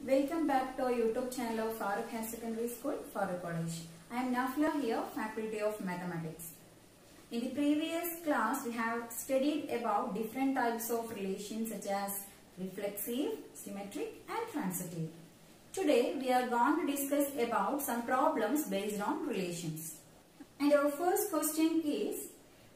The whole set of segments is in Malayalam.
Welcome back to our YouTube channel of Farooq Higher Secondary School, Farooq College. I am Nafla here, Faculty of Mathematics. In the previous class, we have studied about different types of relations such as reflexive, symmetric and transitive. Today, we are going to discuss about some problems based on relations. And our first question is,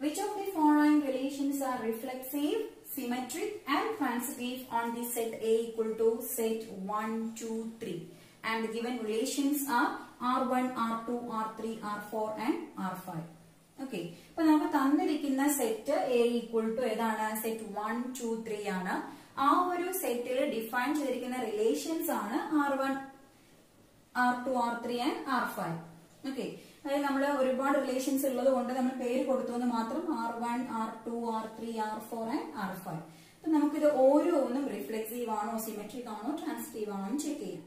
which of the following relations are reflexive, symmetric and transitive on the set A equal to set 1, 2, 3. And the given relations are R1, R2, R3, R4 and R5. Okay. അപ്പോൾ നമുക്ക് തന്നിരിക്കുന്ന സെറ്റ് A equal to ഏതാണ്? സെറ്റ് 1, 2, 3 ആണ്. ആ ഒരു സെറ്റിൽ ഡിഫൈൻ ചെയ്തിരിക്കുന്ന റിലേഷൻസ് ആണ് R1, R2, R3 and R5. Okay. അതായത് നമ്മൾ ഒരുപാട് റിലേഷൻസ് ഉള്ളത് കൊണ്ട് നമ്മൾ പേര് കൊടുത്തു എന്ന് മാത്രം R1, R2, R3, R4 and R5. അപ്പൊ നമുക്കിത് ഓരോന്നും റിഫ്ലെക്സീവ് ആണോ, സിമെട്രിക് ആണോ, ട്രാൻസിറ്റീവ് ആണോ എന്ന് ചെക്ക് ചെയ്യാം.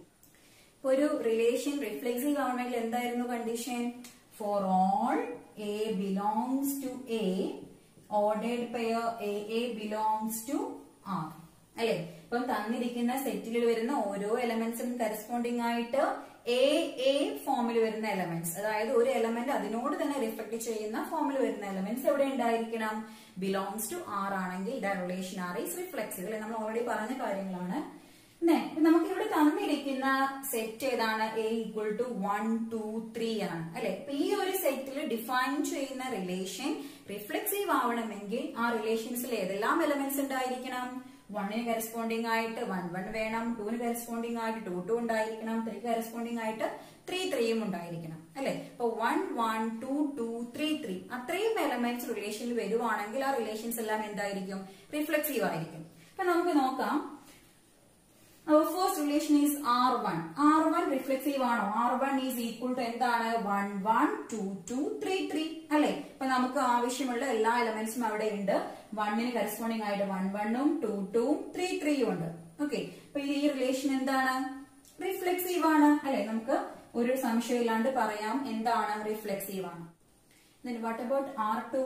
ഇപ്പൊ ഒരു റിലേഷൻ റിഫ്ലെക്സീവ് ആവണമെങ്കിൽ എന്തായിരുന്നു condition? For all A belongs to A, ordered pair AA belongs to R. അല്ലെ? ഇപ്പം തന്നിരിക്കുന്ന സെറ്റിൽ വരുന്ന ഓരോ എലമെന്റ്സും കറസ്പോണ്ടിങ് ആയിട്ട് A ഫോമിൽ വരുന്ന എലമെന്റ്സ്, അതായത് ഒരു എലമെന്റ് അതിനോട് തന്നെ റിഫ്ലക്ട് ചെയ്യുന്ന ഫോമിൽ വരുന്ന എലമെന്റ്സ് എവിടെ ഉണ്ടായിരിക്കണം? ബിലോങ്സ് ടു R ആണെങ്കിൽ the relation R is reflexive. അല്ലെ? നമ്മൾ ഓൾറെഡി പറഞ്ഞ കാര്യങ്ങളാണ്. നമുക്ക് ഇവിടെ തന്നിരിക്കുന്ന സെറ്റ് ഏതാണ്? A equal to 1, 2, 3 ആണ്. അല്ലെ? അപ്പൊ ഈ ഒരു സെറ്റിൽ ഡിഫൈൻ ചെയ്യുന്ന റിലേഷൻ റിഫ്ലെക്സീവ് ആവണമെങ്കിൽ ആ റിലേഷൻസിൽ ഏതെല്ലാം എലമെന്റ്സ് ഉണ്ടായിരിക്കണം? 1ന് കറസ്പോണ്ടിങ് ആയിട്ട് 1, 1 വേണം. 2ന് കറസ്പോണ്ടിങ് ആയിട്ട് 2, 2 ഉണ്ടായിരിക്കണം. 3 കറസ്പോണ്ടിങ് ആയിട്ട് 3, 3യും ഉണ്ടായിരിക്കണം. അല്ലെ? അപ്പൊ 1, 1, 2, 2, 3, 3 അത്രയും എലമെന്റ്സ് റിലേഷനിൽ വരുവാണെങ്കിൽ ആ റിലേഷൻസ് എല്ലാം എന്തായിരിക്കും? റിഫ്ലെക്സീവ് ആയിരിക്കും. അപ്പൊ നമുക്ക് നോക്കാം. Our first relation is R1. R1 reflexive ആണോ? R1 is equal to എന്താണ്? 1, 1, 2, 2, 3, 3. അല്ലെ? അപ്പൊ നമുക്ക് ആവശ്യമുള്ള എല്ലാ എലമെന്റ്സും അവിടെ ഉണ്ട്. 1ന് കറസ്പോണ്ടിങ് ആയിട്ട് 1, 1ഉം 2, 2ഉം 3, 3യും ഉണ്ട്. ഓക്കെ. അപ്പൊ ഈ റിലേഷൻ എന്താണ്? റിഫ്ലെക്സീവ് ആണ്. അല്ലെ? നമുക്ക് ഒരു സംശയമില്ലാണ്ട് പറയാം എന്താണ്? റിഫ്ലെക്സീവ് ആണ്. Then what about R2?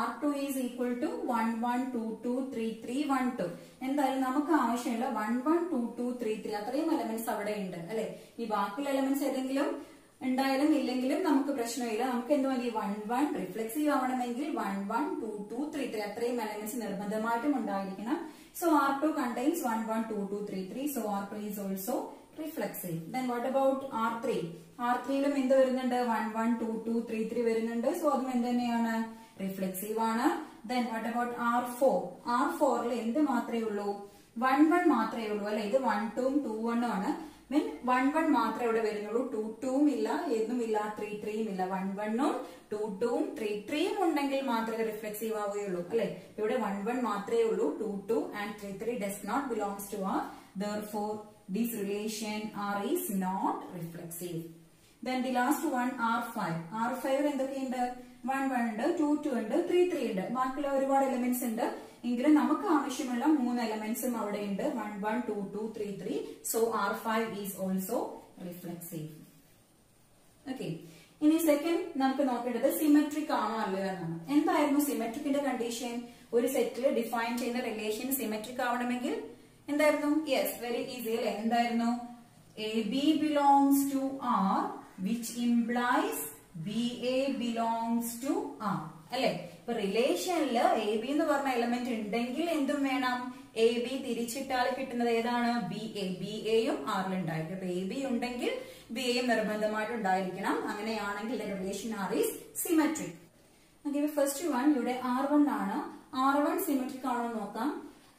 R2 is equal to 1, 1, 2, 2, 3, 3, 1, 2. എന്തായാലും നമുക്ക് ആവശ്യമുള്ള 1, 1, 2, 2, 3, 3 അത്രയും എലമെന്റ്സ് അവിടെ ഉണ്ട്. അല്ലെ? ഈ ബാക്കിയുള്ള എലമെന്റ്സ് ഏതെങ്കിലും ഉണ്ടായാലും ഇല്ലെങ്കിലും നമുക്ക് പ്രശ്നമില്ല. നമുക്ക് എന്ത് മതി? 1, 1 റിഫ്ലെക്സീവ് ആവണമെങ്കിൽ 1, 1, 2, 2, 3, 3 അത്രയും എലമെന്റ്സ് നിർബന്ധമായിട്ടും ഉണ്ടായിരിക്കണം. So R2 contains 1, 1, 2, 2, 3, 3. So R2 is also reflexive. Then what about R3? R3യിലും എന്ത് വരുന്നുണ്ട്? 1, 1, 2, 2, 3, 3 വരുന്നുണ്ട്. സോ അതും എന്ത് തന്നെയാണ്? റിഫ്ലെക്സീവ് ആണ്. Then what about R4? R4ൽ എന്ത് മാത്രമേ ഉള്ളൂ? 1, 1 മാത്രമേ ഉള്ളൂ. അല്ലെ? ഇത് 1, 2ഉം 2, 1ഉം ആണ്. മീൻ 1, 1 മാത്രമേ ഇവിടെ വരുന്നുള്ളൂ. 2, 2ഉം ഇല്ല, ഏതും ഇല്ല, 3, 3യും ഇല്ല. 1, 1ഉം 2, 2ഉം 3, 3യും ഉണ്ടെങ്കിൽ മാത്രമേ റിഫ്ലെക്സീവ് ആവുകയുള്ളൂ. അല്ലെ? ഇവിടെ 1, 1 മാത്രമേ ഉള്ളൂ. 2, 2 and 3, 3 does not belongs to R. Therefore, this relation R is not reflexive. Then the last one R5. R5 എന്തൊക്കെയുണ്ട്? 1, 1 ഉണ്ട്, 2, 2 ഉണ്ട്, 3, 3 ഉണ്ട്. ബാക്കിയുള്ള ഒരുപാട് എലമെന്റ്സ് ഉണ്ട്. എങ്കിലും നമുക്ക് ആവശ്യമുള്ള 3 എലമെന്റ്സും അവിടെ ഉണ്ട്. 1, 1, 2, 2, 3, 3. So R5 is also reflexive. Okay. ഇനി സെക്കൻഡ് നമുക്ക് നോക്കേണ്ടത് സിമെട്രിക് ആണോ അല്ലയോ എന്നാണ്. എന്തായിരുന്നു സിമെട്രിക്കിന്റെ കണ്ടീഷൻ? ഒരു സെറ്റിൽ ഡിഫൈൻ ചെയ്യുന്ന റിലേഷൻ സിമെട്രിക് ആവണമെങ്കിൽ എന്തായിരുന്നു? യെസ്, വെരി ഈസി അല്ലെ? എന്തായിരുന്നു? AB belongs to R, which implies BA belongs to R. അല്ലെ? ഇപ്പൊ റിലേഷനിൽ AB എന്ന് പറഞ്ഞ എലമെന്റ് ഉണ്ടെങ്കിൽ എന്തും വേണം? AB തിരിച്ചിട്ടാൽ കിട്ടുന്നത് ഏതാണ്? BA. BAയും R ഉണ്ടായിരിക്കും. അപ്പൊ AB ഉണ്ടെങ്കിൽ BAയും നിർബന്ധമായിട്ട് ഉണ്ടായിരിക്കണം. അങ്ങനെയാണെങ്കിൽ relation R is symmetric. First one ഇവിടെ R1 ആണ്. R1 സിമെട്രിക് ആണോ നോക്കാം.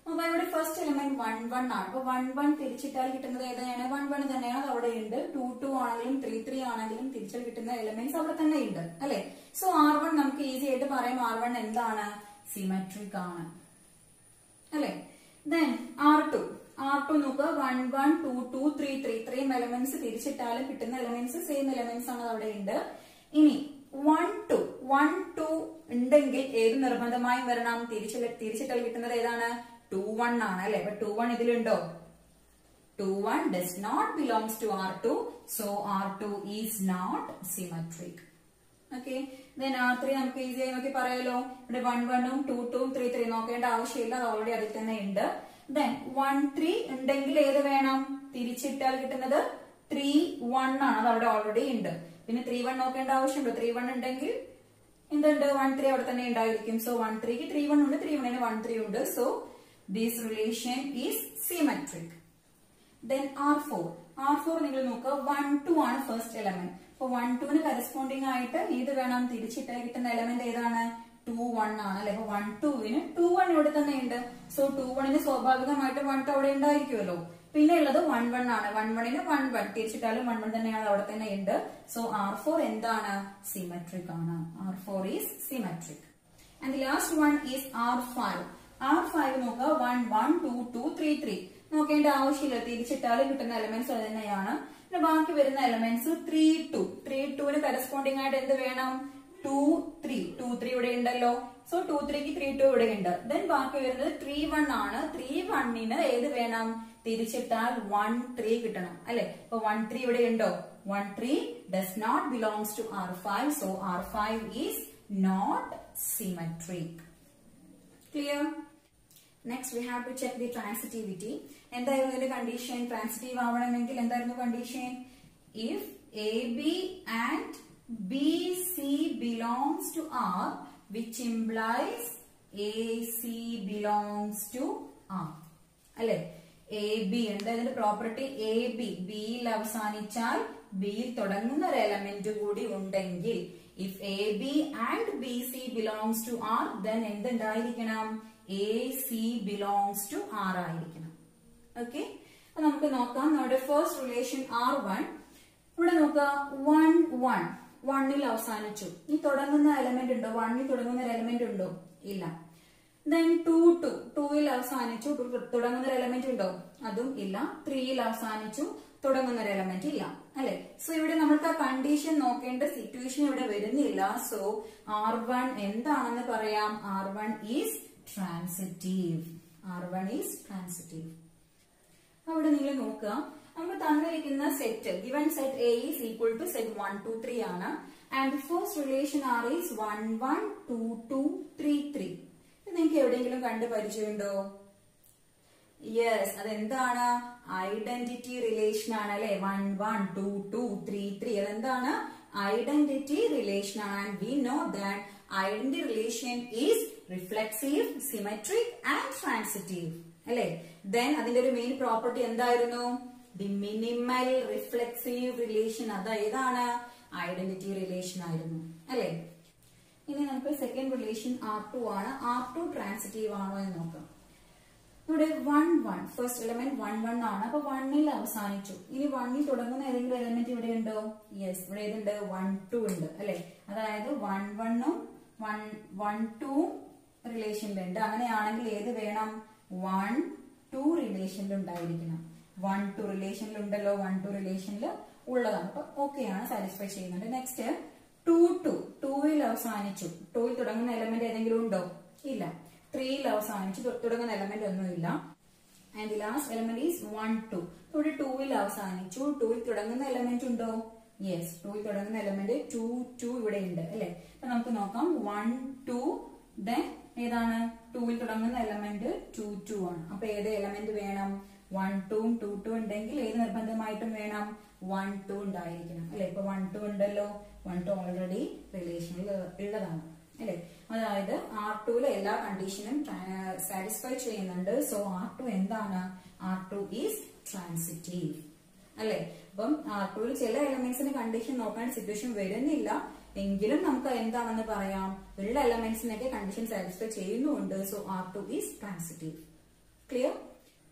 അപ്പൊ ഇവിടെ ഫസ്റ്റ് എലമെന്റ് 1, 1 ആണ്. അപ്പൊ 1, 1 തിരിച്ചിട്ടാൽ കിട്ടുന്നത് ഏതാണ്? 1, 1 തന്നെയാണ്. അത് അവിടെ ഉണ്ട്. 2, 2 ആണെങ്കിലും 3, 3 ആണെങ്കിലും തിരിച്ചാൽ കിട്ടുന്ന എലമെന്റ്സ് അവിടെ തന്നെ ഉണ്ട്. അല്ലെ? സോ R1 നമുക്ക് ഈസി ആയിട്ട് പറയാം. R1 എന്താണ്? സിമെട്രിക് ആണ്. അല്ലെ? Then R2 നോക്കുക. 1, 1, 2, 2, 3, 3 ഇത്രയും എലമെന്റ്സ് തിരിച്ചിട്ടാലും കിട്ടുന്ന എലമെന്റ്സ് സെയിം എലമെന്റ്സ് ആണ് അവിടെ ഉണ്ട്. ഇനി 1, 2 ഉണ്ടെങ്കിൽ ഏത് നിർബന്ധമായും വരണം? തിരിച്ചിട്ടാൽ കിട്ടുന്നത് ഏതാണ്? 2, 1 ആണ്. അല്ലെ? അപ്പൊ 2, 1 ഇതിലുണ്ടോ? 2, 1 does not belongs to R2. So R2 is not symmetric. Okay. Then R3 നമുക്ക് ഈസി ആയി നോക്കി പറയാലോ. ഇവിടെ 1, 1ഉം 2, 2ഉം 3, 3 നോക്കേണ്ട ആവശ്യമില്ല. അത് ഓൾറെഡി അതിൽ തന്നെ ഉണ്ട്. Then 1, 3 ഉണ്ടെങ്കിൽ ഏത് വേണം? തിരിച്ചിട്ടാൽ കിട്ടുന്നത് 3 1 ആണ്. അത് അവിടെ ഓൾറെഡി ഉണ്ട്. പിന്നെ 3 1 നോക്കേണ്ട ആവശ്യമുണ്ടോ? 3 1 ഉണ്ടെങ്കിൽ എന്തുണ്ട്? 1 3 അവിടെ തന്നെ ഉണ്ടായിരിക്കും. സോ 1 3 ക്ക് 3 1 ഉണ്ട്, 3 1 ന് 1 3 ഉണ്ട്. So this relation is symmetric. Then R4 നിങ്ങൾ നോക്കുക, 1 2 ആണ് ഫസ്റ്റ് എലമെന്റ്. അപ്പൊ 1 2 ന് കറസ്പോണ്ടിങ് ആയിട്ട് ഏത് വേണം? തിരിച്ചിട്ടാൽ കിട്ടുന്ന എലമെന്റ് ഏതാണ്? 2 1 ആണ് അല്ലെ. അപ്പൊ 1 2 ന് 2 1 ഇവിടെ തന്നെ ഉണ്ട്. സോ 2 1 ന് സ്വാഭാവികമായിട്ട് 1 അവിടെ ഉണ്ടായിരിക്കുമല്ലോ. പിന്നെ ഉള്ളത് 1 1 ആണ്. 1 1 ന് 1 1 തിരിച്ചിട്ടാലും 1 1 തന്നെയാണ്, അവിടെ തന്നെ ഉണ്ട്. സോ R4 എന്താണ്? സിമെട്രിക് ആണ്. R4 is symmetric. And the last one is R5 നോക്കുക, 1 1 2 2 3 3 നോക്കേണ്ട ആവശ്യമില്ല. തിരിച്ചിട്ടാലും കിട്ടുന്ന എലമെന്റ്സ് അത് തന്നെയാണ്. പിന്നെ ബാക്കി വരുന്ന എലമെന്റ്സ് 3 2 3 2 ന് കറസ്പോണ്ടിങ് ആയിട്ട് എന്ത് വേണം? 2 3 2 3 ഇവിടെ ഉണ്ടല്ലോ. സോ 2 3 ക്ക് 3 2 ഇവിടെ ഉണ്ട്. ദെൻ ബാക്കി വരുന്നത് 3 1 ആണ്. 3 1 ന് ഏത് വേണം? തിരിച്ചിട്ടാൽ 1 3 കിട്ടണം അല്ലെ. അപ്പൊ 1 3 ഇവിടെ ഉണ്ടോ? 1 3 does not belongs to R5. So R5 is not symmetric. Clear? Next we have to check the transitivity. എന്തായിരുന്നു ഇതിന്റെ കണ്ടീഷൻ? ട്രാൻസിറ്റീവ് ആവണമെങ്കിൽ എന്തായിരുന്നു condition? If AB and BC belongs to R, which implies AC belongs to R. അല്ലെ? AB എന്താ ഇതിന്റെ പ്രോപ്പർട്ടി? AB ബിയിൽ അവസാനിച്ചാൽ ബിയിൽ തുടങ്ങുന്ന ഒരു എലമെന്റ് കൂടി ഉണ്ടെങ്കിൽ if AB and BC belongs to R, then എന്തുണ്ടായിരിക്കണം? AC belongs to R ആയിരിക്കണം. ഓക്കെ, അപ്പൊ നമുക്ക് നോക്കാം. നമ്മുടെ ഫസ്റ്റ് റിലേഷൻ R1. ഇവിടെ നോക്കുക, 1 1 1ൽ അവസാനിച്ചു. ഈ തുടങ്ങുന്ന എലമെന്റ് ഉണ്ടോ? 1ൽ തുടങ്ങുന്ന ഒരു എലമെന്റ് ഉണ്ടോ? ഇല്ല. Then 2 2 2ൽ അവസാനിച്ചു. തുടങ്ങുന്ന ഒരു എലമെന്റ് ഉണ്ടോ? അതും ഇല്ല. 3ൽ അവസാനിച്ചു. തുടങ്ങുന്ന ഒരു എലമെന്റ് ഇല്ല അല്ലെ. സോ ഇവിടെ നമ്മൾക്ക് ആ കണ്ടീഷൻ നോക്കേണ്ട സിറ്റുവേഷൻ ഇവിടെ വരുന്നില്ല. സോ R1 എന്താണെന്ന് പറയാം? R1 is transitive. R1 is transitive. അവിടെ നിങ്ങൾ നോക്കുക, നമുക്ക് തന്നിരിക്കുന്ന set given set A is equal to set 1 2 3 ആണ്. And first relation R is 1 1 2 2 3 3. നിങ്ങൾക്ക് എവിടെയെങ്കിലും കണ്ട് പരിചയമുണ്ടോ? യെസ്, അതെന്താണ്? ഐഡന്റിറ്റി റിലേഷൻ ആണ് അല്ലെ. 1 1 2 2 3 3 അതെന്താണ്? ഐഡന്റിറ്റി റിലേഷൻ ആണ്. And we know that identity relation is reflexive, symmetric and transitive അല്ലെ. ദെൻ അതിന്റെ ഒരു മെയിൻ പ്രോപ്പർട്ടി എന്തായിരുന്നു? The minimal reflexive relation. അത് ഏതാണ്? ഐഡന്റിറ്റി റിലേഷൻ ആയിരുന്നു അല്ലെ. ഇനി നമുക്ക് സെക്കൻഡ് റിലേഷൻ R2 ആണ്. R2 ട്രാൻസിറ്റീവ് ആണോ എന്ന് നോക്കാം. ഇവിടെ 1 1 ഫസ്റ്റ് എലമെന്റ് 1 1 ആണ്. അപ്പൊ 1ൽ അവസാനിച്ചു. ഇനി 1ൽ തുടങ്ങുന്ന ഏതെങ്കിലും എലമെന്റ് ഇവിടെ ഉണ്ടോ? യെസ്, ഇവിടെ ഏതുണ്ട്? 1 2 ഉണ്ട് അല്ലെ. അതായത് 1 1 ഉം 1 2 റിലേഷനിലുണ്ട്. അങ്ങനെയാണെങ്കിൽ ഏത് വേണം? 1 2 റിലേഷനിൽ ഉണ്ടായിരിക്കണം. 1 2 റിലേഷനിലുണ്ടല്ലോ. 1 2 റിലേഷനിൽ ഉള്ളതാണ്. അപ്പൊ ഓക്കെ ആണ്, സാറ്റിസ്ഫൈ ചെയ്യുന്നുണ്ട്. നെക്സ്റ്റ് 2 2 2ൽ അവസാനിച്ചു. 2ൽ തുടങ്ങുന്ന എലമെന്റ് ഏതെങ്കിലും ഉണ്ടോ? ഇല്ല. 3ൽ അവസാനിച്ചു. തുടങ്ങുന്ന എലമെന്റ് ഒന്നുമില്ല. And the last element is 1 2. ഇവിടെ 2ൽ അവസാനിച്ചു. 2ൽ തുടങ്ങുന്ന എലമെന്റ് ഉണ്ടോ? യെസ്, 2ൽ തുടങ്ങുന്ന എലമെന്റ് 2 2 ഇവിടെ ഉണ്ട് അല്ലെ. അപ്പൊ നമുക്ക് നോക്കാം. 1 2 ദെൻ ഏതാണ്? 2ൽ തുടങ്ങുന്ന എലമെന്റ് 2 2 ആണ്. അപ്പൊ ഏത് എലമെന്റ് വേണം? 1 2 2 2 ഉണ്ടെങ്കിൽ ഏത് നിർബന്ധമായിട്ടും വേണം? 1 2 ഉണ്ടായിരിക്കണം അല്ലെ. ഇപ്പൊ 1 2 ഉണ്ടല്ലോ. 1 2 ഓൾറെഡി റിലേഷനിൽ ഉള്ളതാണ് അല്ലെ. അതായത് R2ലെ എല്ലാ കണ്ടീഷനും സാറ്റിസ്ഫൈ ചെയ്യുന്നുണ്ട്. സോ R2 എന്താണ്? R2 ഈസ് ട്രാൻസിറ്റീവ് അല്ലെ. അപ്പം R2ൽ ചില എലമെന്റ്സിന് കണ്ടീഷൻ നോക്കാൻ സിറ്റുവേഷൻ വരുന്നില്ല എങ്കിലും നമുക്ക് എന്താണെന്ന് പറയാം? ഉള്ള എലമെന്റ്സിനൊക്കെ കണ്ടീഷൻ സാറ്റിസ്ഫൈ ചെയ്യുന്നുണ്ട്. So R2 is transitive. Clear?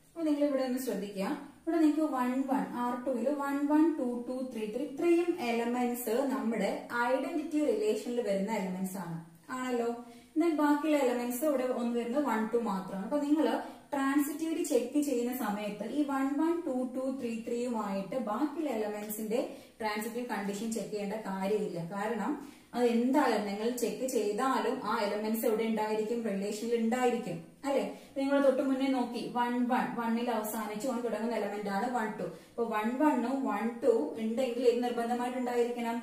അപ്പൊ നിങ്ങൾ ഇവിടെ ഒന്ന് ശ്രദ്ധിക്കുക. ഇവിടെ നിങ്ങൾക്ക് 1 1 R2ൽ 1 1 2 2 3 3 ഇത്രയും എലമെന്റ്സ് നമ്മുടെ ഐഡന്റിറ്റി റിലേഷനിൽ വരുന്ന എലമെന്റ്സ് ആണല്ലോ. എന്നാൽ ബാക്കിയുള്ള എലമെന്റ്സ് ഇവിടെ ഒന്ന് വരുന്നത് 1 2 മാത്രമാണ്. അപ്പൊ നിങ്ങൾ ട്രാൻസിറ്റിവിറ്റി ചെക്ക് ചെയ്യുന്ന സമയത്ത് ഈ 1 1 2 2 3 3യുമായിട്ട് ബാക്കിയുള്ള എലമെന്റ്സിന്റെ ട്രാൻസിറ്റീവ് കണ്ടീഷൻ ചെക്ക് ചെയ്യേണ്ട കാര്യമില്ല. കാരണം അത് എന്തായാലും നിങ്ങൾ ചെക്ക് ചെയ്താലും ആ എലമെന്റ്സ് എവിടെ ഉണ്ടായിരിക്കും? റിലേഷനിൽ ഉണ്ടായിരിക്കും അല്ലെ. നിങ്ങൾ തൊട്ട് മുന്നേ നോക്കി 1 1 1ൽ അവസാനിച്ചു 1 തുടങ്ങുന്ന എലമെന്റ് ആണ് 1 2. അപ്പൊ 1 1 1 2 ഉണ്ടെങ്കിൽ ഇത് നിർബന്ധമായിട്ട് ഉണ്ടായിരിക്കണം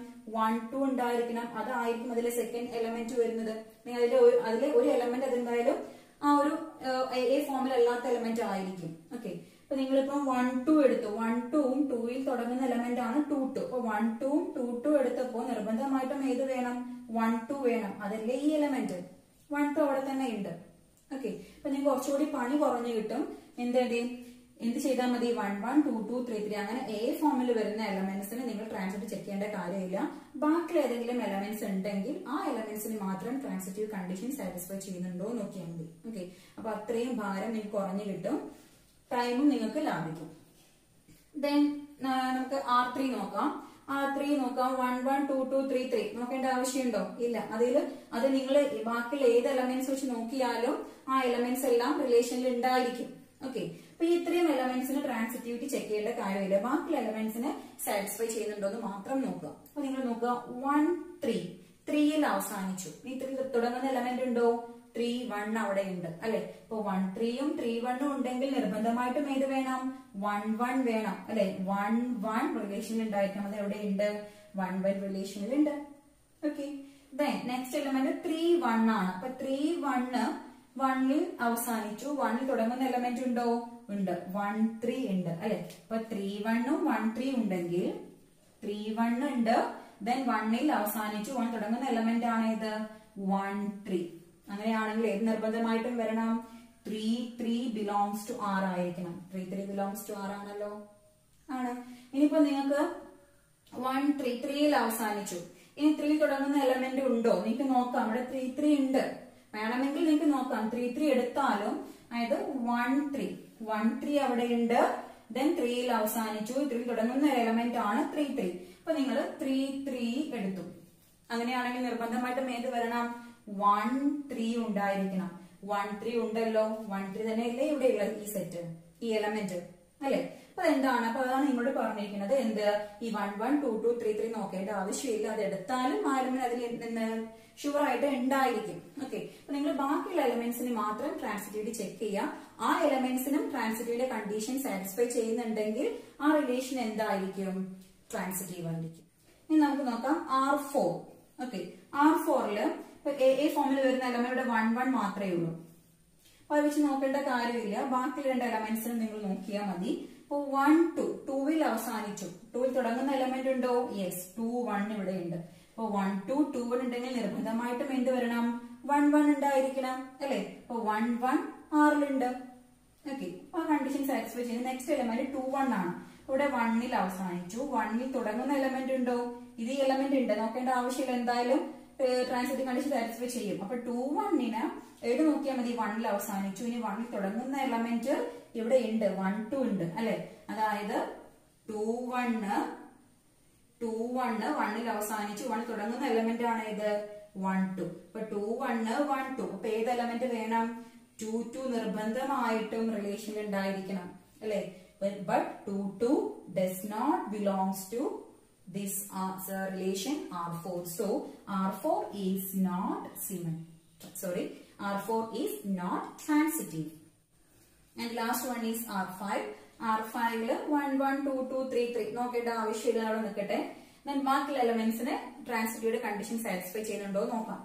1 2 ഉണ്ടായിരിക്കണം. അതായിരിക്കും അതിലെ സെക്കൻഡ് എലമെന്റ് വരുന്നത്. നിങ്ങൾ അതിലെ ഒരു എലമെന്റ് അതെന്തായാലും ആ ഒരു A ഫോമിൽ അല്ലാത്ത എലമെന്റ് ആയിരിക്കും. ഓക്കെ, അപ്പൊ നിങ്ങളിപ്പം 1 2 എടുത്തു. 1 2 2ൽ തുടങ്ങുന്ന എലമെന്റ് ആണ് 2 2. അപ്പൊ 1 2 2 2 എടുത്തപ്പോ നിർബന്ധമായിട്ടും ഏത് വേണം? 1 2 വേണം. അതല്ലേ ഈ എലമെന്റ്. 1 2 അവിടെ തന്നെ ഉണ്ട്. ഓക്കെ, അപ്പൊ നിങ്ങൾക്ക് കുറച്ചുകൂടി പണി കുറഞ്ഞു കിട്ടും. എന്ത് ചെയ്താൽ മതി? 1 1 2 2 3 3 അങ്ങനെ എ ഫോമിൽ വരുന്ന എലമെന്റ്സിന് നിങ്ങൾ ട്രാൻസിറ്റീവ് ചെക്ക് ചെയ്യേണ്ട കാര്യമില്ല. ബാക്കി ഏതെങ്കിലും എലമെന്റ്സ് ഉണ്ടെങ്കിൽ ആ എലമെന്റ്സിന് മാത്രം ട്രാൻസിറ്റീവ് കണ്ടീഷൻ സാറ്റിസ്ഫൈ ചെയ്യുന്നുണ്ടോ നോക്കിയാൽ മതി. ഓക്കെ, അപ്പൊ അത്രയും ഭാരം നിങ്ങൾക്ക് കുറഞ്ഞു കിട്ടും, ടൈമും നിങ്ങൾക്ക് ലാഭിക്കും. ദെൻ നമുക്ക് R3 നോക്കാം. R3 നോക്കാം. 1 1 2 2 3 3 നോക്കേണ്ട ആവശ്യമുണ്ടോ? ഇല്ല. അത് നിങ്ങൾ ബാക്കിയുള്ള ഏത് എലമെന്റ്സ് വെച്ച് നോക്കിയാലും ആ എലമെന്റ്സ് എല്ലാം റിലേഷനിൽ ഉണ്ടായിരിക്കും. ഓക്കെ, അപ്പൊ ഈ ഇത്രയും എലമെന്റ്സിന് ട്രാൻസിറ്റിവിറ്റി ചെക്ക് ചെയ്യേണ്ട കാര്യമില്ല. ബാക്കിയുള്ള എലമെന്റ്സിന് സാറ്റിസ്ഫൈ ചെയ്യുന്നുണ്ടോ എന്ന് മാത്രം നോക്കുക. അപ്പൊ നിങ്ങൾ നോക്കുക 1 3 3ൽ അവസാനിച്ചു. ഈ 3 തുടങ്ങുന്ന എലമെന്റ് ഉണ്ടോ? 3 1 അവിടെ ഉണ്ട് അല്ലെ. ഇപ്പൊ 1 3യും 3 1 ഉണ്ടെങ്കിൽ നിർബന്ധമായിട്ടും ഏത് വേണം? 1 1 വേണം അല്ലെ. 1 1 റിലേഷനിൽ ഉണ്ടായിരിക്കണം. അത് എവിടെ ഉണ്ട്? 1 1 റിലേഷനിൽ ഉണ്ട്. ഓക്കെ, നെക്സ്റ്റ് എലമെന്റ് 3 1 ആണ്. അപ്പൊ 3 1 1ൽ അവസാനിച്ചു. 1ൽ തുടങ്ങുന്ന എലമെന്റ് ഉണ്ടോ? ഉണ്ട്. 1 3 ഉണ്ട് അല്ലെ. അപ്പൊ 3 1 ഉം 1 3 ഉണ്ടെങ്കിൽ 3 1 ഉണ്ട്. ദെൻ 1ൽ അവസാനിച്ചു. 1 തുടങ്ങുന്ന എലമെന്റ് ആണ് ഇത് 1 3. അങ്ങനെയാണെങ്കിൽ ഏത് നിർബന്ധമായിട്ടും വരണം? 3 3 ബിലോങ്സ് ടു R ആയിരിക്കണം. 3 3 ബിലോങ്സ് ടു R ആണല്ലോ. ആണ്. ഇനിയിപ്പോ നിങ്ങൾക്ക് 1 3 3ൽ അവസാനിച്ചു. ഇനി 3 തുടങ്ങുന്ന എലമെന്റ് ഉണ്ടോ? നിങ്ങൾക്ക് നോക്കാം. ഇവിടെ 3 3 ഉണ്ട്. വേണമെങ്കിൽ നിങ്ങൾക്ക് നോക്കാം. 3 3 എടുത്താലും അതായത് 1 3 1 3 അവിടെ ഉണ്ട്. ദെൻ 3ൽ അവസാനിച്ചു. 3 തുടങ്ങുന്ന എലമെന്റ് ആണ് 3 3. അപ്പൊ നിങ്ങൾ 3 3 എടുത്തു. അങ്ങനെയാണെങ്കിൽ നിർബന്ധമായിട്ടും ഏത് വരണം? 1 3 ഉണ്ടായിരിക്കണം. 1 3 ഉണ്ടല്ലോ. 1 3 തന്നെയല്ലേ ഇവിടെയുള്ള ഈ സെറ്റ്, ഈ എലമെന്റ് അല്ലെ. അപ്പൊ എന്താണ്? അപ്പൊ അതാണ് നിങ്ങളോട് പറഞ്ഞിരിക്കുന്നത്. എന്ത്? ഈ 1 1 2 2 3 3 നോക്കേണ്ട ആവശ്യമില്ല. അത് എടുത്താലും ആ എലമെന്റ് അതിൽ ഷുവർ ആയിട്ട് ഉണ്ടായിരിക്കും. ഓക്കെ, അപ്പൊ നിങ്ങൾ ബാക്കിയുള്ള എലമെന്റ്സിന് മാത്രം ട്രാൻസിറ്റിവിറ്റി ചെക്ക് ചെയ്യുക. ആ എലമെന്റ്സിനും ട്രാൻസിറ്റിവിന്റെ കണ്ടീഷൻ സാറ്റിസ്ഫൈ ചെയ്യുന്നുണ്ടെങ്കിൽ ആ റിലേഷൻ എന്തായിരിക്കും? ട്രാൻസിറ്റീവ് ആയിരിക്കും. ഇനി നമുക്ക് നോക്കാം R4. ഓക്കെ, R4ല് എ ഫോമിൽ വരുന്ന എലമെന്റ് 1 1 മാത്രമേ ഉള്ളൂ. അപ്പൊ അത് വെച്ച് നോക്കേണ്ട കാര്യമില്ല. ബാക്കി രണ്ട് എലമെന്റ്സിനും നിങ്ങൾ നോക്കിയാൽ മതി. അപ്പൊ 1 2 2ൽ അവസാനിച്ചു. 2ൽ തുടങ്ങുന്ന എലമെന്റ് ഉണ്ടോ? യെസ്, 2 1 ഇവിടെ ഉണ്ട്. അപ്പൊ 1 2 2 1 ഉണ്ടെങ്കിൽ നിർബന്ധമായിട്ടും എന്ത് വരണം? 1 1 ഉണ്ടായിരിക്കണം അല്ലെ. അപ്പൊ 1 1 R-ലുണ്ട്. ഓക്കെ, അപ്പൊ കണ്ടീഷൻ സാറ്റിസ്ഫൈ ചെയ്യുന്ന നെക്സ്റ്റ് എലമെന്റ് 2 1 ആണ്. ഇവിടെ 1ൽ അവസാനിച്ചു. 1ൽ തുടങ്ങുന്ന എലമെന്റ് ഉണ്ടോ? ഇത് ഈ എലമെന്റ് ഉണ്ട്. നോക്കേണ്ട ആവശ്യമില്ല. എന്തായാലും ട്രാൻസിറ്റീവ് കണ്ടീഷൻ സാറ്റിസ്ഫൈ ചെയ്യും. അപ്പൊ 2 1ന് ഏത് നോക്കിയാൽ മതി? 1ൽ അവസാനിച്ചു. ഇനി 1ൽ തുടങ്ങുന്ന എലമെന്റ് ഇവിടെ ഉണ്ട്. 1 2 ഉണ്ട് അല്ലെ. അതായത് 2 1 1ൽ അവസാനിച്ചു. 1 തുടങ്ങുന്ന എലമെന്റ് ആണ് ഇത് 1 2. അപ്പൊ 2 1 1 2. അപ്പൊ ഏത് എലമെന്റ് വേണം? 2 2 നിർബന്ധമായിട്ടും റിലേഷനിൽ ഉണ്ടായിരിക്കണം അല്ലെ. But 2 2 does not belongs to this relation R4. So R4 is not R4 is not transitive. And last one is R5. R5ല് 1 1 2 2 3 3 നോക്കേണ്ട ആവശ്യമില്ല. അവിടെ നിൽക്കട്ടെ. ബാക്കിയുള്ള എലമെന്റ്സിന് ട്രാൻസിറ്റീവിന്റെ കണ്ടീഷൻ സാറ്റിസ്ഫൈ ചെയ്യുന്നുണ്ടോ നോക്കാം.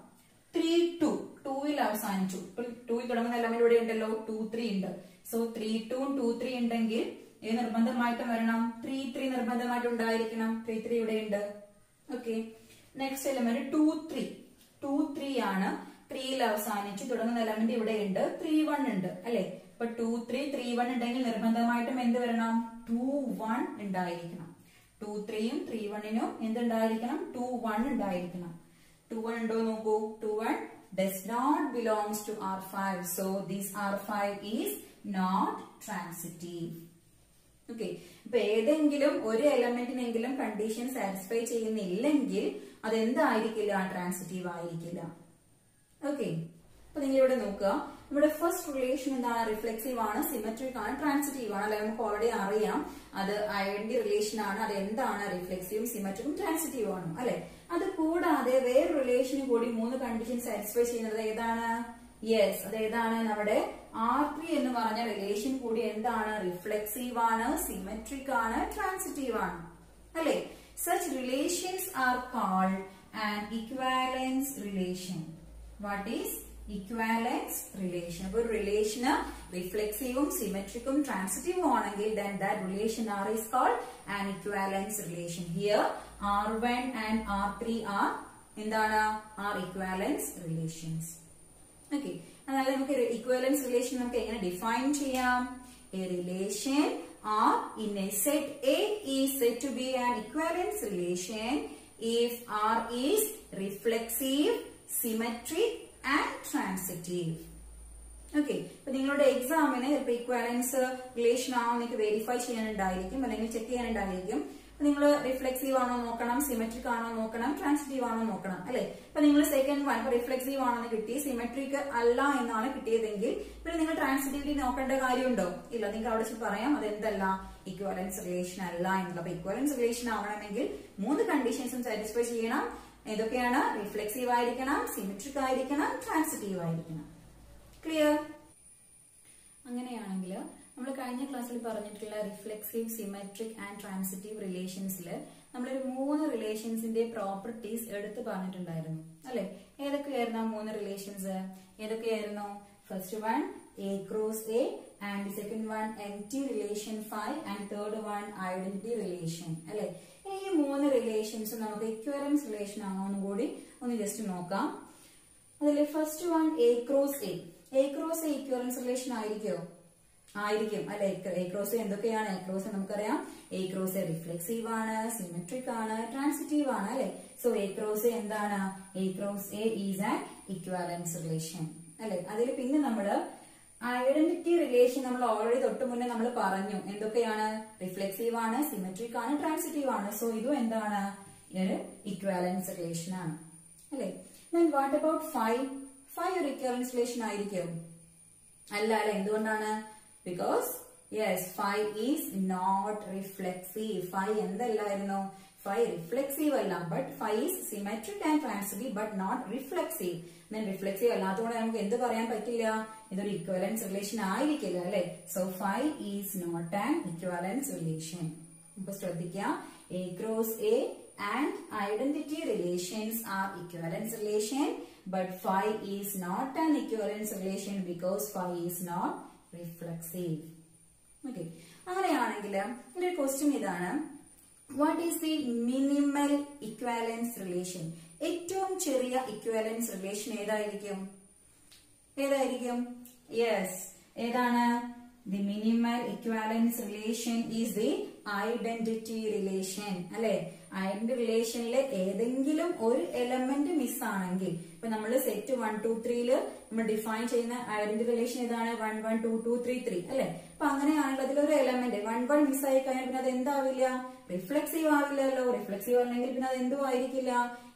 3 2 2ൽ അവസാനിച്ചു. 2ൽ തുടങ്ങുന്ന എലമെന്റ് ഇവിടെ ഉണ്ടല്ലോ. 2 3 ഉണ്ട്. സോ 3 2 2 3 ഉണ്ടെങ്കിൽ ഏത് നിർബന്ധമായിട്ടും വരണം? 3 3 നിർബന്ധമായിട്ട് ഉണ്ടായിരിക്കണം. 3 3 ഇവിടെ ഉണ്ട്. ഓക്കെ, നെക്സ്റ്റ് എലമെന്റ് 2 3 2 3 ആണ്. 3ൽ അവസാനിച്ചു. തുടങ്ങുന്ന എലമെന്റ് ഇവിടെ ഉണ്ട്. 3 1 ഉണ്ട് അല്ലെ. അപ്പൊ 2 3 3 1 ഉണ്ടെങ്കിൽ നിർബന്ധമായിട്ടും എന്ത് വരണം? 2 1 ഉണ്ടായിരിക്കണം. 2 3യും 3 1നും എന്തുണ്ടായിരിക്കണം? 2 1 ഉണ്ടായിരിക്കണം. 2 1 ഉണ്ടോ നോക്കൂ. 2 1 does not belongs to R5. So this R5 is not transitive. Okay, ഇപ്പൊ ഏതെങ്കിലും ഒരു എലമെന്റിനെങ്കിലും കണ്ടീഷൻ സാറ്റിസ്ഫൈ ചെയ്യുന്നില്ലെങ്കിൽ അതെന്തായിരിക്കില്ല? ട്രാൻസിറ്റീവ് ആയിരിക്കില്ല. ഓക്കെ, അപ്പൊ നിങ്ങൾ ഇവിടെ നോക്കുക. നമ്മുടെ ഫസ്റ്റ് റിലേഷൻ എന്താണ്? റിഫ്ലെക്സീവ് ആണ്, സിമെട്രിക് ആണ്, ട്രാൻസിറ്റീവ് ആണ് അല്ലെ. നമുക്ക് ഓൾറെഡി അറിയാം അത് ഐഡന്റി റിലേഷൻ ആണ്. അത് എന്താണ്? റിഫ്ലെക്സീവും സിമെട്രിക്കും ട്രാൻസിറ്റീവ് ആണ് അല്ലെ. അത് കൂടാതെ വേറെ റിലേഷനും കൂടി 3 കണ്ടീഷൻ സാറ്റിസ്ഫൈ ചെയ്യുന്നത് ഏതാണ്? യെസ്, അത് ഏതാണ്? നമ്മുടെ R3 എന്ന് പറഞ്ഞ റിലേഷൻ കൂടി എന്താണ്? റിഫ്ലെക്സീവ് ആണ്, സിമെട്രിക് ആണ്, ട്രാൻസിറ്റീവ് ആണ് അല്ലെ. Such relations are called an equivalence relation. What is equivalence relation. അപ്പൊ ഒരു റിലേഷന് റിഫ്ലെക്സീവും സിമെട്രിക്കും ട്രാൻസിറ്റീവും ആണെങ്കിൽ then that relation R is called an equivalence relation. Here R1 and R3 are എന്താണ് R equivalence relations. Okay, അതായത് നമുക്ക് equivalence relation നമുക്ക് എങ്ങനെ ഡിഫൈൻ ചെയ്യാം? A relation R in a set A is said to be an equivalence relation if R is reflexive, symmetric and transitive. Okay, അപ്പൊ നിങ്ങളുടെ എക്സാമിന് ചിലപ്പോൾ ഇക്വാലൻസ് റിലേഷൻ ആണോ നിങ്ങൾക്ക് വെരിഫൈ ചെയ്യാനുണ്ടായിരിക്കും അല്ലെങ്കിൽ ചെക്ക് ചെയ്യാനുണ്ടായിരിക്കും. അപ്പൊ നിങ്ങൾ റിഫ്ലെക്സീവ് ആണോ നോക്കണം, സിമെട്രിക് ആണോ നോക്കണം, ട്രാൻസിറ്റീവ് ആണോ നോക്കണം അല്ലെ. അപ്പൊ നിങ്ങൾ സെക്കൻഡ് വൺ ഇപ്പൊ റിഫ്ലെക്സീവ് ആണെന്ന് കിട്ടി, സിമെട്രിക് അല്ല എന്നാണ് കിട്ടിയതെങ്കിൽ പിന്നെ നിങ്ങൾ ട്രാൻസിറ്റിവിറ്റി നോക്കേണ്ട കാര്യമുണ്ടോ? ഇല്ല, നിങ്ങൾക്ക് അവിടെ പറയാം അതെന്തല്ല, ഇക്വാലൻസ് റിലേഷൻ അല്ല എന്നുള്ള. അപ്പൊ ഇക്വാലൻസ് റിലേഷൻ ആവണമെങ്കിൽ 3 കണ്ടീഷൻസും സാറ്റിസ്ഫൈ ചെയ്യണം. ഏതൊക്കെയാണ്? റിഫ്ലെക്സീവ് ആയിരിക്കണം, സിമെട്രിക് ആയിരിക്കണം, ട്രാൻസിറ്റീവ് ആയിരിക്കണം. ക്ലിയർ? അങ്ങനെയാണെങ്കിൽ നമ്മൾ കഴിഞ്ഞ ക്ലാസ്സിൽ പറഞ്ഞിട്ടുള്ള റിഫ്ലെക്സീവ്, സിമെട്രിക് ആൻഡ് ട്രാൻസിറ്റീവ് റിലേഷൻസിൽ നമ്മളൊരു 3 റിലേഷൻസിന്റെ പ്രോപ്പർട്ടീസ് എടുത്ത് പറഞ്ഞിട്ടുണ്ടായിരുന്നു അല്ലെ. ഏതൊക്കെയായിരുന്നു ആ 3 റിലേഷൻസ്? ഏതൊക്കെയായിരുന്നു? First one A cross A and the second one empty relation phi and third one identity relation അല്ലെ. ഈ 3 റിലേഷൻസ് നമുക്ക് ഇക്വാലൻസ് റിലേഷൻ ആണോ എന്ന് കൂടി ഒന്ന് ജസ്റ്റ് നോക്കാം. അതിൽ first one A cross A. A cross A equivalence relation ആയിരിക്കോ? ആയിരിക്കും അല്ലെ. A cross A എന്തൊക്കെയാണ്? A cross A നമുക്കറിയാം, A cross A റിഫ്ലെക്സീവ് ആണ്, സിമെട്രിക് ആണ്, ട്രാൻസിറ്റീവ് ആണ് അല്ലെ. സോ A cross A എന്താണ്? A cross A is an equivalence relation അല്ലെ. അതിൽ പിന്നെ നമ്മള് ഐഡന്റിറ്റി റിലേഷൻ നമ്മൾ ഓൾറെഡി തൊട്ട് മുന്നേ നമ്മൾ പറഞ്ഞു എന്തൊക്കെയാണ്? റിഫ്ലെക്സീവ് ആണ്, സിമെട്രിക് ആണ്, ട്രാൻസിറ്റീവ് ആണ്. സോ ഇതും എന്താണ്? ഒരു ഇക്വാലൻസ് റിലേഷൻ ആണ് അല്ലെ. Then what about phi? Phi ഒരു ഇക്വാലൻസ് റിലേഷൻ ആയിരിക്കും? അല്ല അല്ലെ. എന്തുകൊണ്ടാണ്? Because yes, phi is not reflexive. Phi എന്തല്ലായിരുന്നു? Phi reflexive അല്ല, but phi is symmetric and transitive but not reflexive. Then reflexive അല്ലാത്തതുകൊണ്ട് നമുക്ക് എന്ത് പറയാൻ പറ്റില്ല? ഇതൊരു ഇക്വാലൻസ് റിലേഷൻ ആയിരിക്കില്ല അല്ലെ. So phi is not an equivalence relation. ഇപ്പൊ ശ്രദ്ധിക്കുക, A cross A and identity relations are equivalence relation, but phi is not an equivalence relation because phi is not reflexive. Okay, അങ്ങനെയാണെങ്കിൽ ഒരു ക്വസ്റ്റ്യൻ ഇതാണ്, what is the minimal equivalence relation? ഏറ്റവും ചെറിയ ഇക്വാലൻസ് റിലേഷൻ ഏതായിരിക്കും? ഏതായിരിക്കും? യെസ്, ഏതാണ്? The minimal equivalence relation is the identity relation അല്ലെ. ഐഡന്റിറ്റി റിലേഷനിലെ ഏതെങ്കിലും ഒരു എലമെന്റ് മിസ് ആണെങ്കിൽ, ഇപ്പൊ നമ്മൾ സെറ്റ് 1 2 3 നമ്മൾ ഡിഫൈൻ ചെയ്യുന്ന ഐഡന്റിറ്റി റിലേഷൻ ഏതാണ്? 1 1 2 2 3 3 അല്ലെ. അപ്പൊ അങ്ങനെയാണെങ്കിൽ അതിലൊരു എലമെന്റ് 1 1 മിസ് ആയി കഴിഞ്ഞാൽ പിന്നെ അത് എന്താവില്ല? റിഫ്ലെക്സീവ് ആവില്ലല്ലോ. റിഫ്ലെക്സീവ് അല്ലെങ്കിൽ പിന്നെ അത് എന്തും ആയിരിക്കില്ല?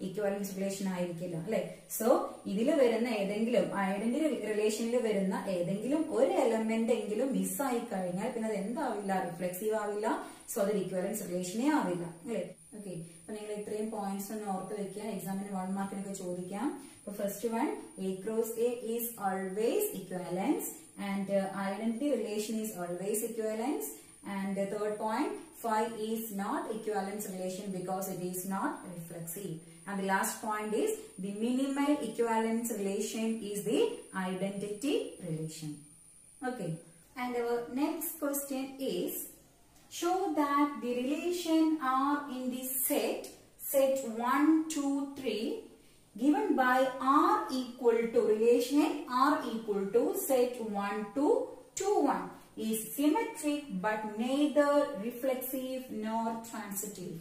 ഇക്വാലൻസ് റിലേഷൻ ആയിരിക്കില്ല അല്ലെ. സോ ഇതിൽ വരുന്ന ഏതെങ്കിലും ഐഡന്റിറ്റി റിലേഷനിൽ വരുന്ന ഏതെങ്കിലും ഒരു എലമെന്റ് എങ്കിലും മിസ് ആയി കഴിഞ്ഞാൽ പിന്നെ അത് എന്താവില്ല? റിഫ്ലെക്സീവ് ആവില്ല. സോ അതൊരു ഇക്വാലൻസ് റിലേഷനേ ആവില്ല അല്ലെ. ഓക്കെ, അപ്പൊ നിങ്ങൾ ഇത്രയും പോയിന്റ്സ് ഒന്ന് ഓർത്ത് വെക്കുക, എക്സാമിന് 1 മാർക്കിനൊക്കെ ചോദിക്കാം. അപ്പൊ first one, A cross A is always equivalence and identity relation is always equivalence. And the third point, phi is not equivalence relation because it is not reflexive. And the last point is the minimal equivalence relation is the identity relation. Okay, and our next question is, show that the relation R in the set 1 2 3 given by R equal to relation R equal to set 1 2 2 1 is symmetric but neither reflexive nor transitive.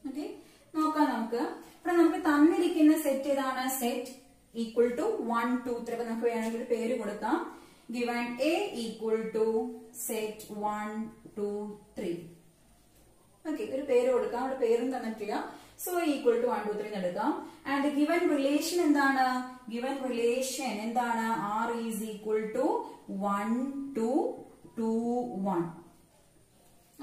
Okay, നോക്കാം നമുക്ക്. ഇവിടെ നമുക്ക് തന്നിരിക്കുന്ന സെറ്റ് ഏതാണ്? Set equal to 1 2 3. അപ്പൊ നമുക്ക് വേണമെങ്കിൽ പേര് കൊടുക്കാം. Given A equal to set 1 2 3. Okay, ഒരു പേര് കൊടുക്കാം. അവിടെ പേരും തന്നിട്ടില്ല. So equal to 1 2 3 എടുക്കാം. And given relation എന്താണ്? Given relation എന്താണ്? R is equal to 1 2 2 1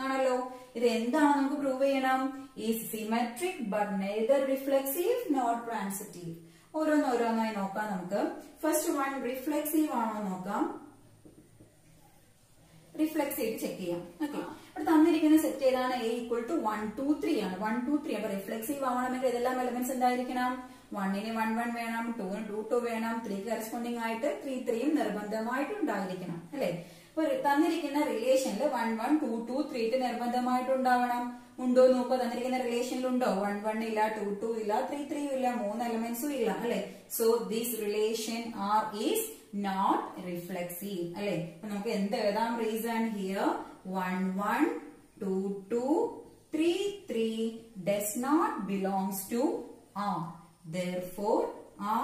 ആണല്ലോ. ഇത് എന്താണ് നമുക്ക് പ്രൂവ് ചെയ്യണം? Is symmetric but neither reflexive nor transitive. ഓരോന്നോരോന്നായി നോക്കാം നമുക്ക്. ഫസ്റ്റ് വൺ റിഫ്ലെക്സീവ് ആണോ നോക്കാം. റിഫ്ലെക്സ് ചെയ്ത് ചെക്ക് ചെയ്യാം. ഓക്കെ, ഇവിടെ തന്നിരിക്കുന്ന സെറ്റ് ഏതാണ്? A equal to 1 2 3 ആണ്. 1 2 3. അപ്പൊ റിഫ്ലെക്സീവ് ആവണമെങ്കിൽ ഇതെല്ലാം എലമെന്റ്സ് എന്തായിരിക്കണം? 1ന് 1 1 വേണം, 2ന് 2 2 വേണം, 3 കറസ്പോണ്ടിങ് ആയിട്ട് 3 3 നിർബന്ധമായിട്ട് ഉണ്ടായിരിക്കണം അല്ലെ. അപ്പൊ തന്നിരിക്കുന്ന റിലേഷനിൽ 1 1 2 2 3 നിർബന്ധമായിട്ട് ഉണ്ടാവണം. ഉണ്ടോ നോക്കുക, തന്നിരിക്കുന്ന റിലേഷനിൽ ഉണ്ടോ? 1 1 ഇല്ല, 2 2 ഇല്ല, 3 3 ഇല്ല, 3 എലമെന്റ്സും ഇല്ല അല്ലെ. So this relation R is not reflexive അല്ലെ. അപ്പൊ നമുക്ക് എന്ത് എഴുതാം? Reason here 1 1 2 2 3 3 does not belongs to R. Therefore,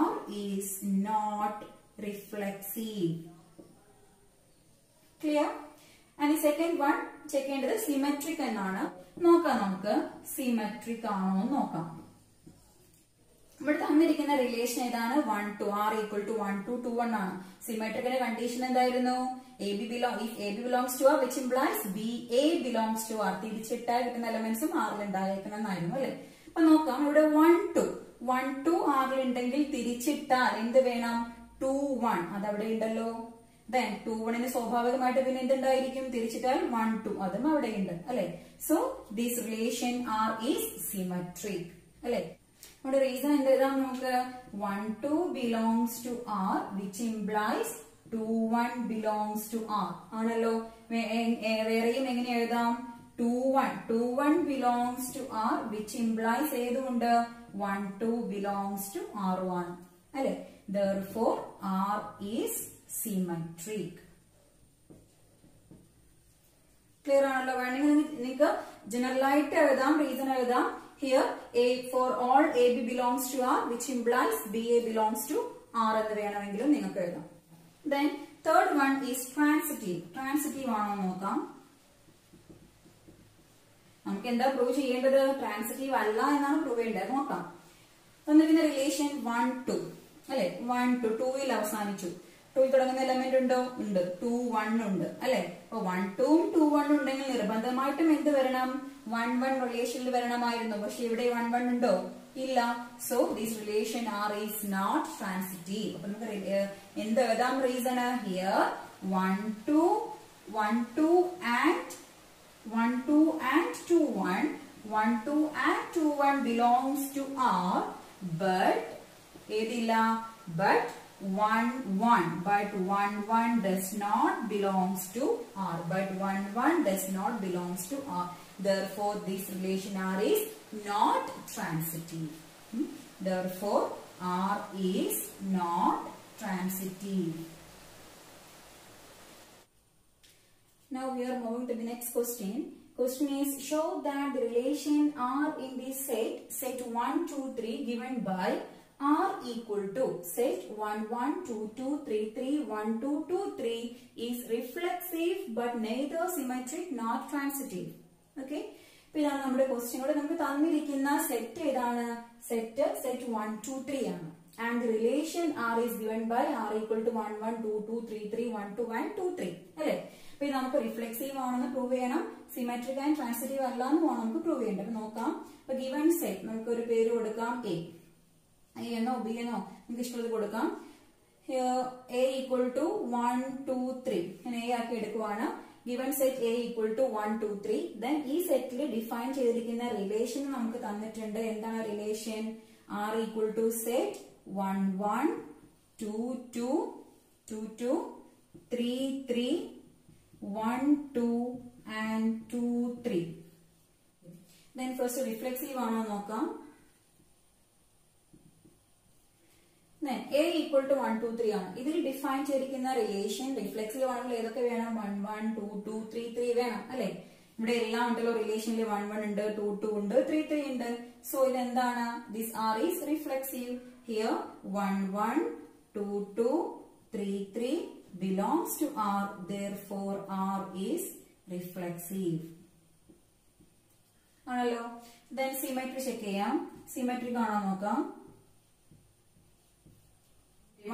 R is not reflexive. Clear? And the second one check ചെയ്യേണ്ടത് symmetric എന്നാണ്. നോക്കാം, നമുക്ക് symmetric ആണോ എന്ന് നോക്കാം. ഇവിടെ തന്നിരിക്കുന്ന റിലേഷൻ ഏതാണ്? 1 2. R equal to 1 2 2 1 ആണ്. സിമെട്രിക്കിന്റെ കണ്ടീഷൻ എന്തായിരുന്നു? if AB belongs to R, which implies BA belongs to R. തിരിച്ചിട്ടാൽ കിട്ടുന്ന എലമെന്റ്സും ആറിൽ ഉണ്ടായിരിക്കണം എന്നായിരുന്നു അല്ലെ. അപ്പൊ നോക്കാം, ഇവിടെ 1 2 ആറിൽ ഉണ്ടെങ്കിൽ തിരിച്ചിട്ടാൽ എന്ത് വേണം? 2 1. അതവിടെ ഉണ്ടല്ലോ. Then 2 1ന് സ്വാഭാവികമായിട്ട് പിന്നെ എന്തുണ്ടായിരിക്കും? തിരിച്ചിട്ടാൽ 1 2. അതും അവിടെ ഉണ്ട് അല്ലെ. So this relation R is symmetric അല്ലെ. നമ്മുടെ റീസൺ എന്താ നമുക്ക്? 1 2 belongs to R, which implies 2 1 belongs to R ആണല്ലോ. വേറെയും എങ്ങനെ എഴുതാം? 2 1 belongs to R, which implies ഏതുകൊണ്ട്? 1 2 belongs to R1 അല്ലെ. Therefore, R is symmetric. Clear ആണല്ലോ. വേണമെങ്കിൽ നിങ്ങൾക്ക് ജനറൽ ആയിട്ട് എഴുതാം, റീസൺ എഴുതാം. Here, for all AB belongs to R, which implies BA belongs to R എന്ന് വേണമെങ്കിലും നിങ്ങൾക്ക് എഴുതാം. Then, third one is transitive. Transitive ആണോ നോക്കാം. നമുക്ക് എന്താ പ്രൂവ് ചെയ്യേണ്ടത്? ട്രാൻസിറ്റീവ് അല്ല എന്നാണ് പ്രൂവ് ചെയ്യേണ്ടത്. നോക്കാം. തന്നിരിക്കുന്ന റിലേഷൻ 1 2 അല്ലെ. 1 2 2ൽ അവസാനിച്ചു. 2ൽ തുടങ്ങുന്ന എലമെന്റ് ഉണ്ടോ? ഉണ്ട്. 2 1 ഉണ്ട് അല്ലെ. അപ്പൊ 1 2 2 1 ഉണ്ടെങ്കിൽ നിർബന്ധമായിട്ടും എന്ത് വരണം? 1 1 റിലേഷനിൽ വരണമായിരുന്നു. പക്ഷെ ഇവിടെ 1 1 ഉണ്ടോ? ഇല്ല. So this relation R is not transitive. അപ്പൊ നമുക്ക് എന്ത് എഴുതാം? Reason here 1 2 2 and 2 1 1 2 and 2 1 belongs to R, but ഏതില്ല? but 1 1 does not belongs to R. But 1 1 does not belongs to R. Therefore, this relation R is not transitive. Therefore, R is not transitive. Now we are moving to the next question. Question is, show that the relation R in this set 1 2 3 given by R equal to set 1 1 2 2 3 3 1 2 2 3 is reflexive but neither symmetric nor transitive. Okay. ഇപ്പൊ ഇതാണ് നമ്മുടെ ക്വസ്റ്റ്യൻ. ഇവിടെ നമുക്ക് തന്നിരിക്കുന്ന സെറ്റ് ഏതാണ്? സെറ്റ് 1 2 3 ആണ്. And the relation R is given by R equal to 1 1 2 2 3 3 1 2 1 2 3 അല്ലെ. അപ്പൊ ഇത് നമുക്ക് റിഫ്ലെക്സീവ് ആണെന്ന് പ്രൂവ് ചെയ്യണം, സിമെട്രിക് ആൻഡ് ട്രാൻസിറ്റീവ് അല്ല എന്ന് നമുക്ക് പ്രൂവ് ചെയ്യേണ്ടത്. അപ്പൊ നോക്കാം. അപ്പൊ ഗിവൺ സെറ്റ് നമുക്ക് ഒരു പേര് കൊടുക്കാം. A എന്നോ B എന്നോ നമുക്ക് ഇഷ്ടമുള്ളത് കൊടുക്കാം. A equal to 1 2 3 ഞാൻ A ആക്കി എടുക്കുവാണ്. Given set A equal to 1 2 3. Then ഈ സെറ്റിൽ ഡിഫൈൻ ചെയ്തിരിക്കുന്ന റിലേഷൻ നമുക്ക് തന്നിട്ടുണ്ട്. എന്താണ് relation? R equal to set 1 1 2 2 2 2 3 3 1 2 and 2 3. Then first reflexive ആണോ നോക്കാം. Then A equal to 1 2 3 ആണ്. ഇതിൽ ഡിഫൈൻ ചെയ്തിരിക്കുന്ന റിലേഷൻ റിഫ്ലെക്സീവ് ആണെങ്കിൽ ഏതൊക്കെ വേണം? 1 1 2 2 3 3 വേണം അല്ലെ. ഇവിടെ എല്ലാം ഉണ്ടല്ലോ. റിലേഷനിൽ 1 1 ഉണ്ട്, 2 2 ഉണ്ട്, 3 3 ഉണ്ട്. സോ ഇതെന്താണ്? This R is reflexive. Here 1 1 2 2 3 3 belongs to R. Therefore, R is reflexive. ആണല്ലോ. Then symmetry ചെക്ക് ചെയ്യാം. സിമെട്രിക് ആണോ നോക്കാം.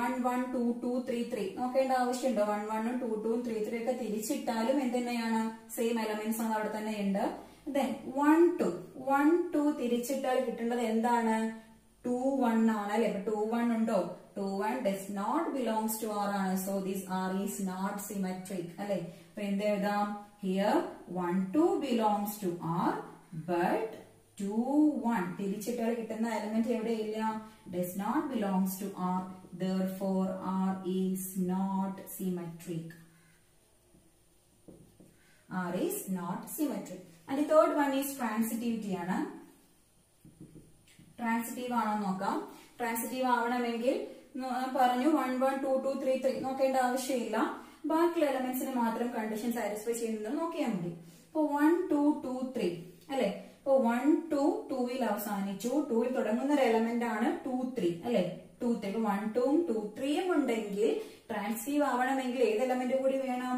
1 1 2 2 3 3 നോക്കേണ്ട ആവശ്യമുണ്ടോ? 1 1 2 2 3 3 ഒക്കെ തിരിച്ചിട്ടാലും എന്ത് തന്നെയാണ്? സെയിം എലമെന്റ്സ് ആണ് അവിടെ തന്നെ ഉണ്ട്. Then 1 2 തിരിച്ചിട്ടാൽ കിട്ടേണ്ടത് എന്താണ്? 2 1 ആണ് അല്ലെ. 2 1 ഉണ്ടോ? 2 21 does not belongs to R ആണ്. So this R is not symmetric. അല്ലെ? അപ്പൊ എന്ത് എഴുതാം? Here 1 2 belongs to R but 2 1 തിരിച്ചിട്ടാൽ കിട്ടുന്ന element എവിടെയില്ല? Does not belongs to R. Therefore R is not symmetric. R is not symmetric. And the third one is transitivity ആണ്. ട്രാൻസിറ്റീവ് ആണോ നോക്കാം. ട്രാൻസിറ്റീവ് ആവണമെങ്കിൽ പറഞ്ഞു 1 1 2 2 3 3 നോക്കേണ്ട ആവശ്യമില്ല. ബാക്കിയുള്ള എലമെന്റ്സിന് മാത്രം കണ്ടീഷൻ സാറ്റിസ്ഫൈ ചെയ്യുന്നത് നോക്കിയാൽ മതി. ഇപ്പൊ 1 2 2 3 അല്ലെ? ഇപ്പൊ 1 2 2ൽ അവസാനിച്ചു. 2ൽ തുടങ്ങുന്ന ഒരു എലമെന്റ് ആണ് 2 3 അല്ലെ? 2 3 ഇപ്പൊ 1 2 2 3 ഉണ്ടെങ്കിൽ ട്രാൻസിറ്റീവ് ആവണമെങ്കിൽ ഏത് എലമെന്റ് കൂടി വേണം?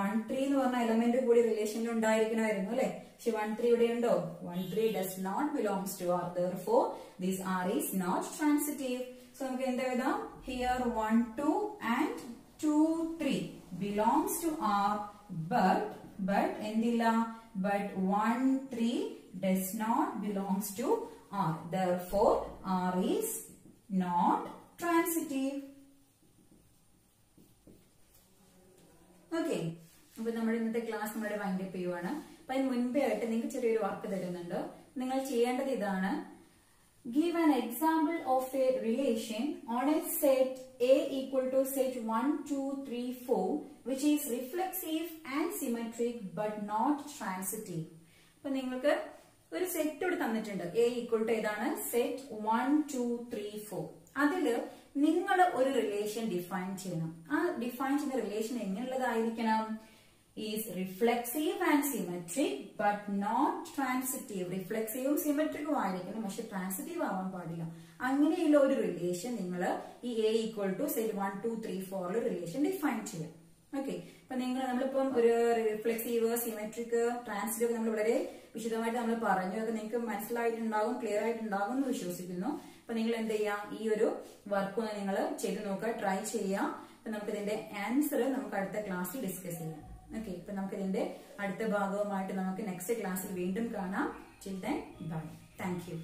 1 3 എന്ന് പറഞ്ഞ എലമെന്റ് കൂടി റിലേഷനിൽ ഉണ്ടായിരിക്കണമായിരുന്നു അല്ലെ? പക്ഷെ 1 3 ഇവിടെ ഉണ്ടോ? 1 3 does not belongs to R. Therefore this R is not transitive. So നമുക്ക് എന്താ എഴുതാം? Here 1 2 and 2 3 belongs to R but എന്തില്ല? But 1 3 does not belongs to R. Therefore R is not transitive. Okay. അപ്പൊ നമ്മുടെ ഇന്നത്തെ ക്ലാസ് നമ്മുടെ വൈൻഡ് അപ്പ് ചെയ്യുവാണ്. അപ്പൊ അതിന് മുൻപേ ആയിട്ട് നിങ്ങൾക്ക് ചെറിയൊരു വർക്ക് തരുന്നുണ്ട്. നിങ്ങൾ ചെയ്യേണ്ടത് ഇതാണ്. Give an example of a relation on a set A equal to set 1 2 3 4 which is reflexive and symmetric but not transitive. അപ്പൊ നിങ്ങൾക്ക് ഒരു സെറ്റ് ഇവിടെ തന്നിട്ടുണ്ട്. A equal to ഏതാണ്? സെറ്റ് 1 2 3 4. അതില് നിങ്ങൾ ഒരു റിലേഷൻ ഡിഫൈൻ ചെയ്യണം. ആ ഡിഫൈൻ ചെയ്യുന്ന റിലേഷൻ എങ്ങനെയുള്ളതായിരിക്കണം? Is reflexive and symmetric but not transitive. റിഫ്ലെക്സീവും സിമെട്രിക്കും ആയിരിക്കണം, പക്ഷെ ട്രാൻസിറ്റീവ് ആവാൻ പാടില്ല. അങ്ങനെയുള്ള ഒരു റിലേഷൻ നിങ്ങൾ ഈ A equal to set 1 2 3 4 relation define ചെയ്യാം. ഓക്കെ. അപ്പൊ നമ്മളിപ്പം ഒരു റിഫ്ലെക്സീവ് സിമെട്രിക് ട്രാൻസിറ്റീവ് നമ്മൾ വളരെ വിശദമായിട്ട് നമ്മൾ പറഞ്ഞു. അത് നിങ്ങൾക്ക് മനസ്സിലായിട്ടുണ്ടാകും, ക്ലിയർ ആയിട്ടുണ്ടാകും എന്ന് വിശ്വസിക്കുന്നു. അപ്പൊ നിങ്ങൾ എന്ത് ചെയ്യാം? ഈ ഒരു വർക്ക് ഒന്ന് നിങ്ങൾ ചെയ്ത് നോക്കുക, ട്രൈ ചെയ്യാം. അപ്പൊ നമുക്ക് ഇതിന്റെ ആൻസർ നമുക്ക് അടുത്ത ക്ലാസ്സിൽ ഡിസ്കസ് ചെയ്യാം. ഓക്കെ. ഇപ്പൊ നമുക്ക് ഇതിന്റെ അടുത്ത ഭാഗവുമായിട്ട് നമുക്ക് നെക്സ്റ്റ് ക്ലാസ്സിൽ വീണ്ടും കാണാം. Till then, bye. Thank you.